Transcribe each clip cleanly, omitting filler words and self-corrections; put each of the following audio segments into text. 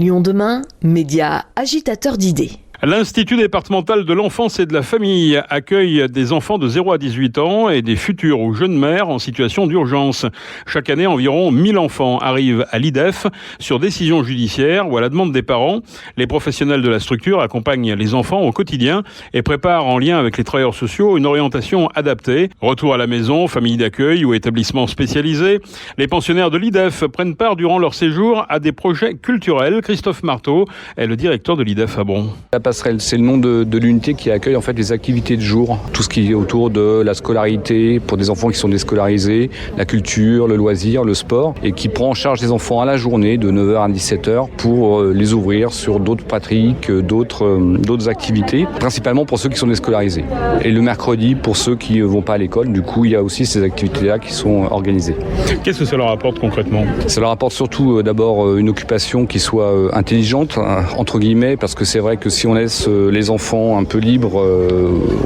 Lyon demain, média agitateur d'idées. L'Institut départemental de l'enfance et de la famille accueille des enfants de 0 à 18 ans et des futures ou jeunes mères en situation d'urgence. Chaque année, environ 1000 enfants arrivent à l'IDEF sur décision judiciaire ou à la demande des parents. Les professionnels de la structure accompagnent les enfants au quotidien et préparent en lien avec les travailleurs sociaux une orientation adaptée. Retour à la maison, famille d'accueil ou établissement spécialisé. Les pensionnaires de l'IDEF prennent part durant leur séjour à des projets culturels. Christophe Marteau est le directeur de l'IDEF à Bron. C'est le nom de l'unité qui accueille en fait les activités de jour, tout ce qui est autour de la scolarité pour des enfants qui sont déscolarisés, la culture, le loisir, le sport, et qui prend en charge les enfants à la journée de 9h à 17h pour les ouvrir sur d'autres pratiques, d'autres activités, principalement pour ceux qui sont déscolarisés. Et le mercredi pour ceux qui ne vont pas à l'école, du coup il y a aussi ces activités-là qui sont organisées. Qu'est-ce que ça leur apporte concrètement ? Ça leur apporte surtout d'abord une occupation qui soit intelligente, entre guillemets, parce que c'est vrai que si on laisse les enfants un peu libres,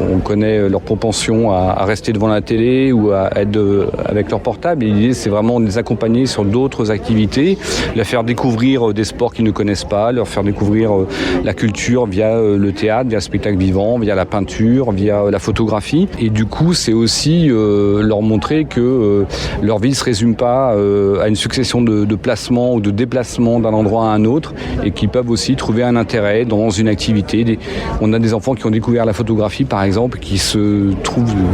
on connaît leur propension à rester devant la télé ou à être avec leur portable. Et l'idée, c'est vraiment de les accompagner sur d'autres activités, leur faire découvrir des sports qu'ils ne connaissent pas, leur faire découvrir la culture via le théâtre, via le spectacle vivant, via la peinture, via la photographie. Et du coup, c'est aussi leur montrer que leur vie ne se résume pas à une succession de placements ou de déplacements d'un endroit à un autre, et qu'ils peuvent aussi trouver un intérêt dans une activité. On a des enfants qui ont découvert la photographie, par exemple, qui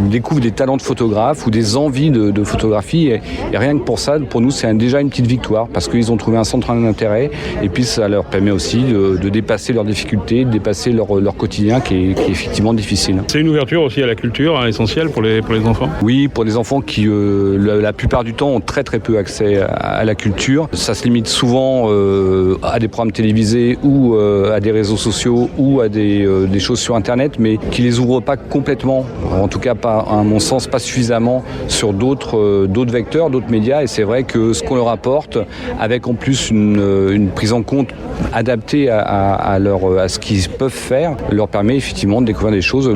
découvrent des talents de photographe ou des envies de photographie. Et rien que pour ça, pour nous, c'est déjà une petite victoire, parce qu'ils ont trouvé un centre d'intérêt, et puis ça leur permet aussi de dépasser leurs difficultés, de dépasser leur quotidien qui est effectivement difficile. C'est une ouverture aussi à la culture, essentielle pour les enfants ? Oui, pour des enfants qui, la plupart du temps, ont très très peu accès à la culture. Ça se limite souvent à des programmes télévisés ou à des réseaux sociaux ou à des choses sur Internet, mais qui les ouvrent pas complètement, en tout cas pas, à mon sens, pas suffisamment sur d'autres vecteurs, d'autres médias. Et c'est vrai que ce qu'on leur apporte, avec en plus une prise en compte adaptée à ce qu'ils peuvent faire, leur permet effectivement de découvrir des choses.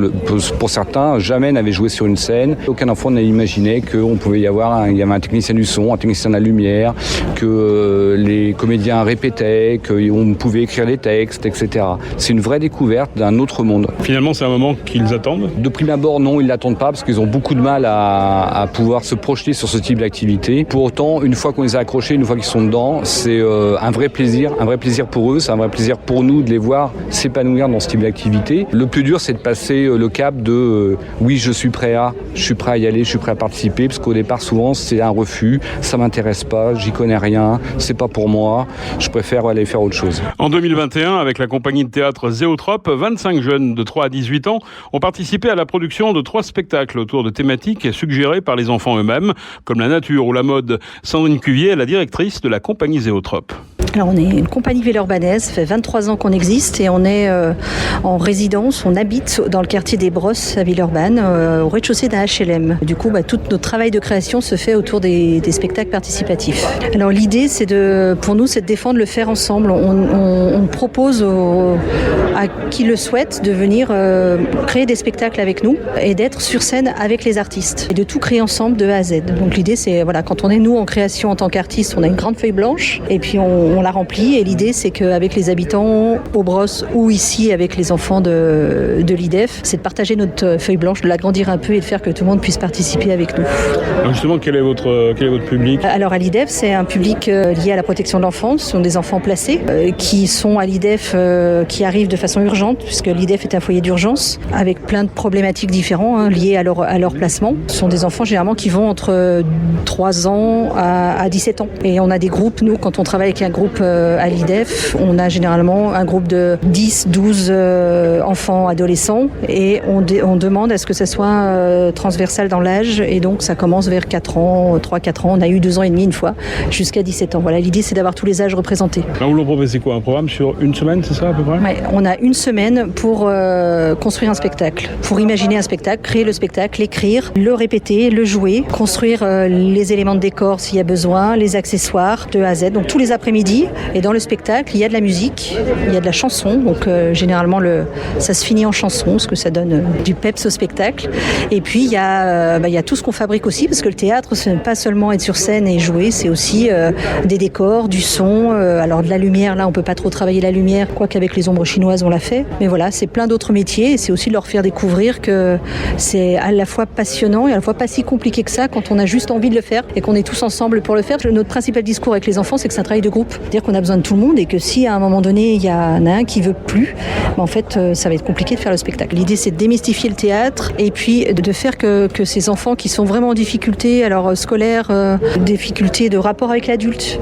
Pour certains, jamais n'avaient joué sur une scène. Aucun enfant n'a imaginé qu'on pouvait il y avait un technicien du son, un technicien de la lumière, que les comédiens répétaient, qu'on pouvait écrire des textes, etc. C'est une vraie découverte d'un autre monde. Finalement, c'est un moment qu'ils attendent ? De prime abord, non, ils ne l'attendent pas, parce qu'ils ont beaucoup de mal à pouvoir se projeter sur ce type d'activité. Pour autant, une fois qu'on les a accrochés, une fois qu'ils sont dedans, c'est un vrai plaisir pour eux, c'est un vrai plaisir pour nous de les voir s'épanouir dans ce type d'activité. Le plus dur, c'est de passer le cap de oui, je suis prêt à y aller, je suis prêt à participer, parce qu'au départ, souvent, c'est un refus, ça m'intéresse pas, j'y connais rien, c'est pas pour moi, je préfère aller faire autre chose. En 2021, avec la compagnie de théâtre Zéotrope, 25 jeunes de 3 à 18 ans ont participé à la production de 3 spectacles autour de thématiques suggérées par les enfants eux-mêmes, comme la nature ou la mode. Sandrine Cuvier est la directrice de la compagnie Zéotrope. Alors on est une compagnie villeurbannaise, ça fait 23 ans qu'on existe et on est en résidence, on habite dans le quartier des Brosses à Villeurbanne, au rez-de-chaussée d'un HLM. Du coup, tout notre travail de création se fait autour des spectacles participatifs. Alors l'idée, pour nous, c'est de défendre le faire ensemble. On propose à qui le souhaite de venir créer des spectacles avec nous et d'être sur scène avec les artistes et de tout créer ensemble de A à Z. Donc l'idée, c'est quand on est nous en création en tant qu'artiste, on a une grande feuille blanche et puis on la remplit, et l'idée c'est qu'avec les habitants aux Brosses ou ici avec les enfants de l'IDEF, c'est de partager notre feuille blanche, de l'agrandir un peu et de faire que tout le monde puisse participer avec nous. Alors justement, quel est votre public ? Alors à l'IDEF, c'est un public lié à la protection de l'enfance, ce sont des enfants placés qui sont à l'IDEF, qui arrivent de façon urgente, puisque l'IDEF est un foyer d'urgence avec plein de problématiques différentes liées à leur placement. Ce sont des enfants généralement qui vont entre 3 ans à 17 ans. Et on a des groupes, nous, quand on travaille avec un groupe à l'IDEF, on a généralement un groupe de 10, 12 enfants adolescents, et on demande à ce que ça soit transversal dans l'âge, et donc ça commence vers 4 ans, 3-4 ans, on a eu 2 ans et demi une fois, jusqu'à 17 ans. Voilà, l'idée c'est d'avoir tous les âges représentés. Alors vous leur proposez quoi ? Un programme sur une semaine, c'est ça à peu près ? Ouais, on a une semaine pour construire un spectacle, pour imaginer un spectacle, créer le spectacle, l'écrire, le répéter, le jouer, construire les éléments de décor s'il y a besoin, les accessoires de A à Z. Donc tous les après-midi, vendredi. Et dans le spectacle, il y a de la musique, il y a de la chanson. Donc généralement, ça se finit en chanson, parce que ça donne du peps au spectacle. Et puis, il y a tout ce qu'on fabrique aussi, parce que le théâtre, ce n'est pas seulement être sur scène et jouer, c'est aussi des décors, du son, alors de la lumière. Là, on peut pas trop travailler la lumière, quoique avec les ombres chinoises, on l'a fait. Mais voilà, c'est plein d'autres métiers, et c'est aussi de leur faire découvrir que c'est à la fois passionnant et à la fois pas si compliqué que ça quand on a juste envie de le faire et qu'on est tous ensemble pour le faire. Notre principal discours avec les enfants, c'est que c'est un travail de groupe. C'est-à-dire qu'on a besoin de tout le monde et que si à un moment donné, il y en a un qui veut plus, en fait, ça va être compliqué de faire le spectacle. L'idée, c'est de démystifier le théâtre et puis de faire que ces enfants qui sont vraiment en difficulté, alors scolaires, difficultés de rapport avec l'adulte,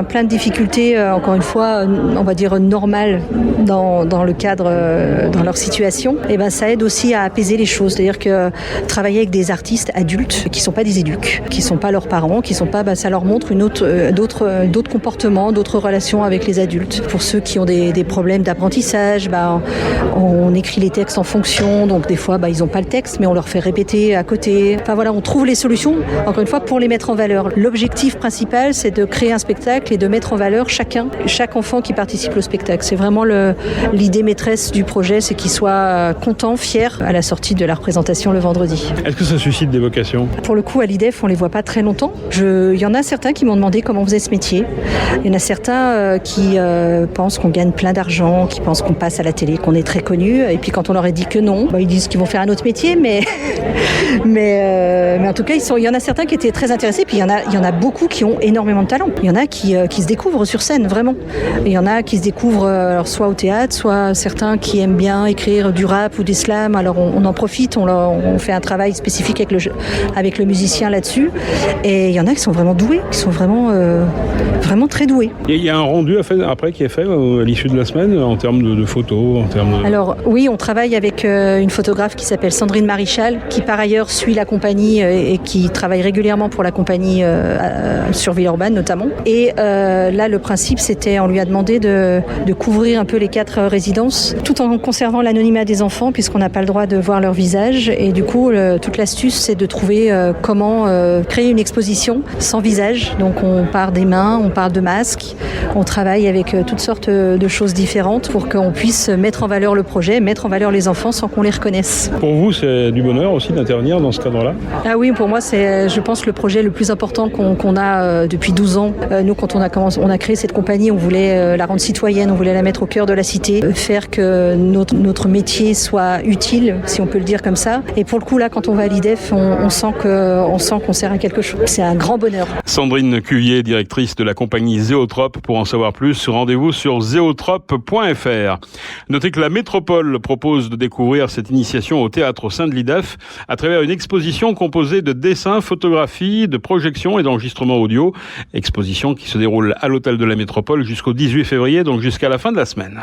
plein de difficultés, encore une fois, on va dire normales dans le cadre, dans leur situation, et ben ça aide aussi à apaiser les choses. C'est-à-dire que travailler avec des artistes adultes qui sont pas des éduques, qui sont pas leurs parents, qui sont pas, ça leur montre d'autres comportements, d'autres relations avec les adultes. Pour ceux qui ont des problèmes d'apprentissage, on écrit les textes en fonction, donc des fois ils ont pas le texte, mais on leur fait répéter à côté. Enfin voilà, on trouve les solutions, encore une fois, pour les mettre en valeur. L'objectif principal, c'est de créer un spectacle et de mettre en valeur chaque enfant qui participe au spectacle. C'est vraiment l'idée maîtresse du projet, c'est qu'ils soient contents, fiers à la sortie de la représentation le vendredi. Est-ce que ça suscite des vocations ? Pour le coup, à l'IDEF, on les voit pas très longtemps. Il y en a certains qui m'ont demandé comment on faisait ce métier. Il y en a certains qui pensent qu'on gagne plein d'argent, qui pensent qu'on passe à la télé, qu'on est très connu. Et puis quand on leur a dit que non, ils disent qu'ils vont faire un autre métier, mais en tout cas, il y en a certains qui étaient très intéressés. Puis il y en a beaucoup qui ont énormément de talent. Il y en a qui se découvrent sur scène, vraiment. Et il y en a qui se découvrent alors, soit au théâtre, soit certains qui aiment bien écrire du rap ou des slams. Alors on en profite, on fait un travail spécifique avec le musicien là-dessus. Et il y en a qui sont vraiment doués, qui sont vraiment très doués. Il y a un rendu après qui est fait à l'issue de la semaine en termes de photos, Alors oui, on travaille avec une photographe qui s'appelle Sandrine Marichal, qui par ailleurs suit la compagnie et qui travaille régulièrement pour la compagnie sur Villeurbanne notamment. Et là, le principe, c'était, on lui a demandé de couvrir un peu les 4 résidences, tout en conservant l'anonymat des enfants, puisqu'on n'a pas le droit de voir leur visage. Et du coup, toute l'astuce, c'est de trouver comment créer une exposition sans visage. Donc on part des mains, on part de masques, on travaille avec toutes sortes de choses différentes pour qu'on puisse mettre en valeur le projet, mettre en valeur les enfants sans qu'on les reconnaisse. Pour vous, c'est du bonheur aussi d'intervenir dans ce cadre-là ? Ah oui, pour moi, c'est, je pense, le projet le plus important qu'on a depuis 12 ans. Nous, quand on a créé cette compagnie, on voulait la rendre citoyenne, on voulait la mettre au cœur de la cité, faire que notre métier soit utile, si on peut le dire comme ça. Et pour le coup, là, quand on va à l'IDEF, on sent qu'on sert à quelque chose. C'est un grand bonheur. Sandrine Cuvier, directrice de la compagnie Zéotrope. Pour en savoir plus, rendez-vous sur zéotrope.fr. Notez que la métropole propose de découvrir cette initiation au théâtre au sein de l'IDEF à travers une exposition composée de dessins, photographies, de projections et d'enregistrements audio. Exposition qui se déroule à l'hôtel de la métropole jusqu'au 18 février, donc jusqu'à la fin de la semaine.